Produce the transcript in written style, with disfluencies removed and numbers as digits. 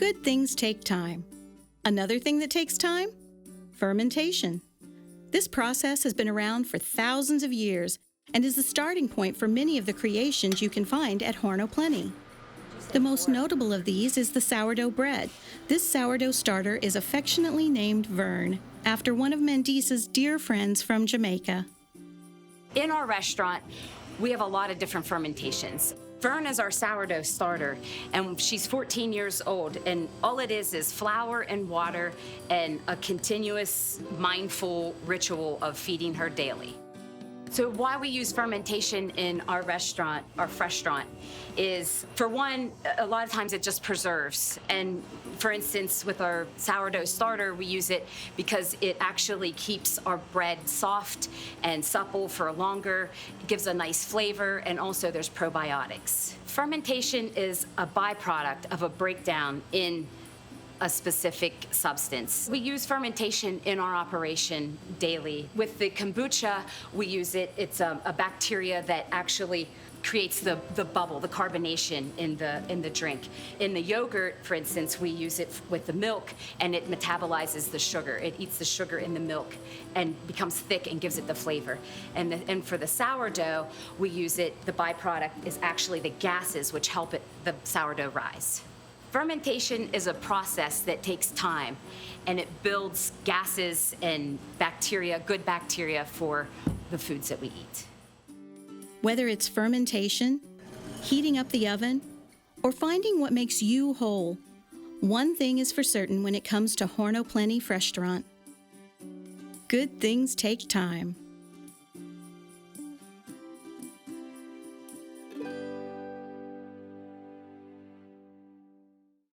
Good things take time. Another thing that takes time? Fermentation. This process has been around for thousands of years and is the starting point for many of the creations you can find at Horn O' Plenty. The most notable of these is the sourdough bread. This sourdough starter is affectionately named Vern, after one of Mendice's dear friends from Jamaica. In our restaurant, we have a lot of different fermentations. Vern is our sourdough starter, and she's 14 years old, and all it is flour and water and a continuous, mindful ritual of feeding her daily. So why we use fermentation in our restaurant, our restaurant, is, for one, a lot of times it just preserves. And for instance, with our sourdough starter, we use it because it actually keeps our bread soft and supple for longer. It gives a nice flavor, and also there's probiotics. Fermentation is a byproduct of a breakdown in a specific substance. We use fermentation in our operation daily. With the kombucha, we use it. It's a bacteria that actually creates the bubble, the carbonation in the drink. In the yogurt, for instance, we use it with the milk, and it metabolizes the sugar. It eats the sugar in the milk and becomes thick and gives it the flavor. And for the sourdough, we use it. The byproduct is actually the gases which help the sourdough rise. Fermentation is a process that takes time, and it builds gases and bacteria, good bacteria, for the foods that we eat. Whether it's fermentation, heating up the oven, or finding what makes you whole, one thing is for certain when it comes to Horn O' Plenty Restaurant. Good things take time.